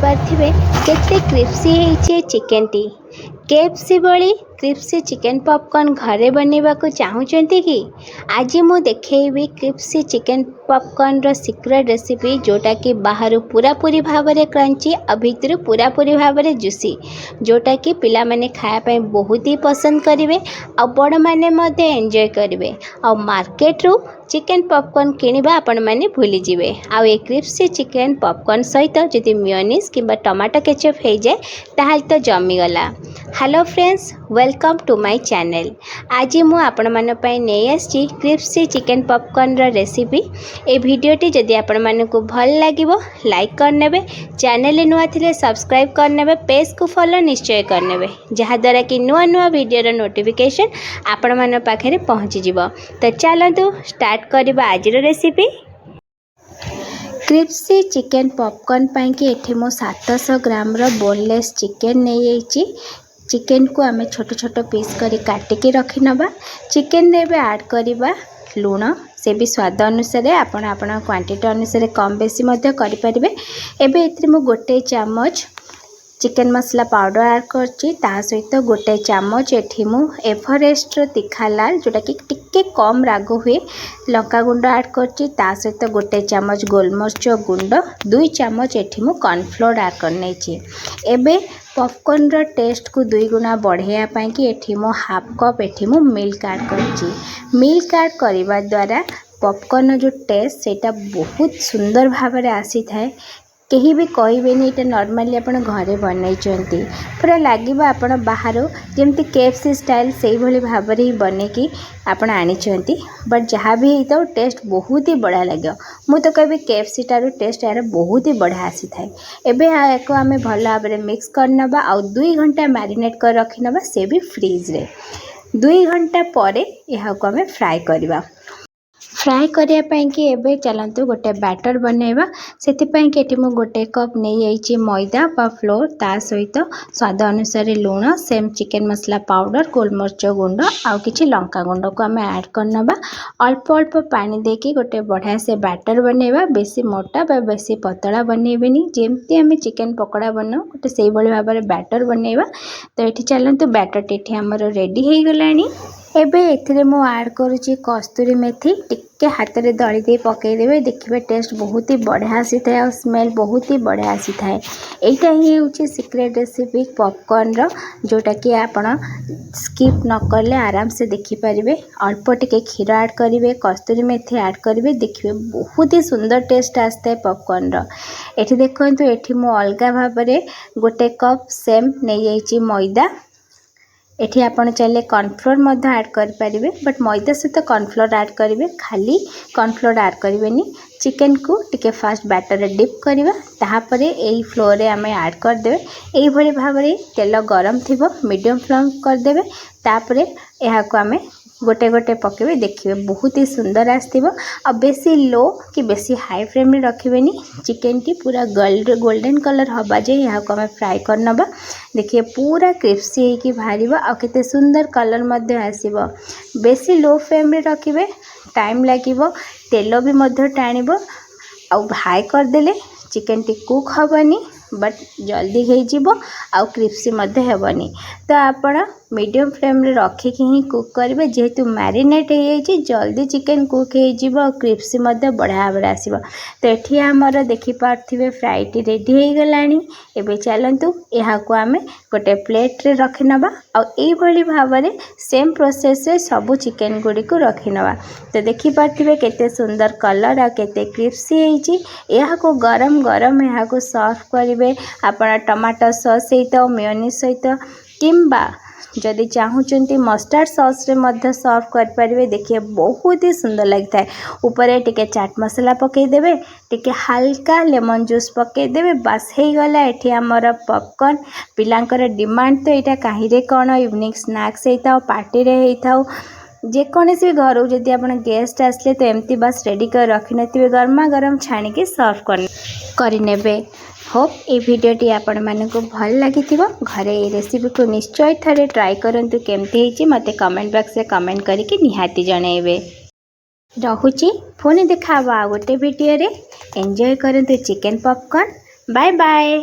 देखिपे केते क्रिप्सी है chicken T KFC भली क्रिप्सी चिकेन पॉपकॉर्न घरे बनवा को चाहूँगी कि आज मु देखी क्रिप्सी चिकेन पॉपकॉर्न रो सीक्रेट रेसिपी जोटा कि बाहर पूरापूरी भाव में क्रंची और भितर पूरापूरी भाव में जुसी जोटा कि पिला माने खाया बहुत ही पसंद करेंगे और बड़ मैंने एंजॉय करेंगे और मार्केट रू चिकेन पॉपकॉर्न किणवा आपण मैंने भूली जिवे आउ ए क्रिप्सी चिकेन पॉपकॉर्न सहित जदि मेयोनीज किंबा टमाटो केचप हो जाए ताहाल तो जमीगला। Hello friends, welcome to my channel. आज मु आपण मानो पई नै आछि क्रिप्सी चिकेन पॉपकॉर्न रो रेसिपी। ए वीडियोटी जदि आपण मानो को भल लागिवो लाइक करनेबे, चैनल नुआ थिले सब्सक्राइब करनेबे, पेज को फॉलो निश्चय करनेबे जहा द्वारा कि नुआ नुआ वीडियो रो नोटिफिकेशन आपण मानो पाखरे पहुंची जिवो। तो चलंतु स्टार्ट करबा आज रो रेसिपी। क्रिप्सी चिकेन पॉपकॉर्न पाई कि एठी मो 700 ग्राम रो बोनलेस चिकेन नहीं आइछि। चिकेन को आमे छोट छोट पीस करी काटिकी रखी नबा। चिकेन रे बे ऐड करबा लूण, से भी स्वाद अनुसार आपण आपण क्वांटिटी अनुसार कम बेसी मध्य करि परिबे। एबे एथि मु गोटे चम्मच चिकेन मसला पाउडर ऐड करछि, ता सहित गोटे चम्मच एठी मु एवरेस्ट तीखा लाल जोटा कि टिके कम राग हुए लंका गुंड ऐड करछि, ता सहित गोटे चम्मच गोलमरिच गुंड, 2 चम्मच एठी मु कॉर्नफ्लोर ऐड करने छी। एबे पॉपकॉर्न रो टेस्ट को 2 गुना बढ़ाया पाई कि एठी मु हाफ कप एठी मु मिल्क ऐड करछि। मिल्क ऐड करबा द्वारा पॉपकॉर्न जो टेस्ट सेटा बहुत सुंदर भाव में आसी थाए। कहीं भी कहबेनी ये नॉर्मली आपण घरे बनई पूरा लगे आपण बाहर जमती केएफसी स्टाइल से भली भाव ही बने कि आपण आनी, बट जहाँ भी होता टेस्ट बहुत ही बढ़िया लगे। मु तो कभी केएफसी टारू टेस्ट यार बहुत ही बढ़िया आसी थाए। एबे याको आमे भल भाव में मिक्स करनबा और 2 घंटा मैरिनेट कर रखी नबा, से भी फ्रीज रे। 2 घंटा परे याको आमे फ्राई करबा। फ्राए करिया पई कि एबे चलंतु गोटे बैटर बनेबा। सेति पई कि एठी मु गोटे कप नै आइछि मैदा बा फ्लोर, ता सहित स्वाद अनुसार लूण, सेम चिकेन मसला पाउडर, गोलमरिच गुंड आउ किछि लंका गुंड को आमे ऐड करनबा। अल्प अल्प पानी देके गोटे बढ़िया से बैटर बनेबा। बेसी मोटा बा बेसी पतला बनेबेनी, जेमती आमे चिकेन पकोड़ा बनाउ गोटे सेही भली भाव में बैटर बनेबा। तो एठी चलंतु बैटर एठी हमर रेडी हे गलानी। एबे एथिरे मु ऐड करूची कस्तूरी मेथी, टिके हाथ रे दली दे पकई देबे, देखिबे टेस्ट बहुत ही बढ़िया आसी थाए और स्मेल बहुत ही बढ़िया आसी थाए। एटा ही होची सीक्रेट रेसिपी पॉपकॉर्न रो, जोटा कि आपण स्किप न करले आराम से देखि परिबे। अल्प टिके खीर ऐड करिवे, कस्तूरी मेथी ऐड करिवे, देखिबे बहुत ही सुंदर टेस्ट आस्ते पॉपकॉर्न रो। एठी देखंतु एठी मु अलगा भाव में गोटे कप सेम नै आइछि मैदा। एठी आपण चाहे कॉर्नफ्लोर मध्य ऐड कर पारिबे, बट मैदा सहित कॉर्नफ्लोर ऐड करिवे। खाली कॉर्नफ्लोर ऐड करिवेनी। चिकेन को टिके फास्ट बैटर रे डिप करिवा, ताहा परे एई फ्लोर रे आमे ऐड कर देबे। एई भली भाव रे तेल गरम थिबो, मीडियम फ्लेम कर देबे। तापरे एहा को आमे गोटे गोटे पकेबे, देखिबे बहुत ही सुंदर आस्तिबो। और बेसी लो कि बेसी हाई फ्लेम में रखिबेनी। चिकेन टी पूरा गोल्डन कलर हवा जे यहाँ को आमे फ्राई करनबा। देखिए पूरा क्रिप्सी है कि बाहरिबो आ केते सुंदर कलर मध्य आसीबो। बेसी लो फ्लेम में रखिबे, टाइम लागिबो, तेल भी मध्य टाणिबो। आ हाई कर देले चिकेन टी कुक हबनी, बट जल्दी हो जिवो आउ क्रिप्सी मध्य हेबनी। तो आपण मीडियम फ्लेम रे रखिकी ही कुक करेंगे, जेहेतु मैरिनेट हो जाइए जल्दी चिकेन कुक हो और क्रिप्सी मध्य बढ़िया भाव आसीबो। तो एठी हमर देखि पार्थिबे फ्राईटी रेडी हो गलानी। एबे चलंतु एहा को आमे गोटे प्लेट रे रखि नबा और एई भली भाव रे सेम प्रोसेस रे सब चिकेन गुडी को रखि नबा। तो देखि पार्थिबे केते सुंदर कलर आ केते क्रिप्सी होईची। एहा को गरम गरम एहा को सर्व करिवे आपण टमाटो सॉस सहित मेयोनीज सहित, किंबा जदि चाहूँगी मस्टर्ड सॉस रे मध्य सर्व कर पारिबे। देखिए बहुत ही सुंदर लगता है। ऊपर टिके चाट मसला पकई देबे, टिके हल्का लेमन जूस पकई देबे, बस हो गला एठी हमर पॉपकॉर्न। पिलांकर डिमांड तो यहाँ कहीं कौन इवनिंग स्नैक्स होता पार्टी रे होता जेकोसी घर जदि आप गेस्ट आसले तो एमती बस रेडी कर रखी नथिबे, गरमा गरम छाणिकी सर्व करने। होप ये वीडियोटी आपण मानक भल लगी घरे ये रेसिपी को निश्चय थे ट्राई करंतु केमती होइछि मते कमेंट बॉक्स रे कमेंट करके निहाती जणेबे। रहुची पुणी देखा गोटे वीडियो रे। एंजॉय करंतु चिकेन पॉपकॉर्न। Bye bye.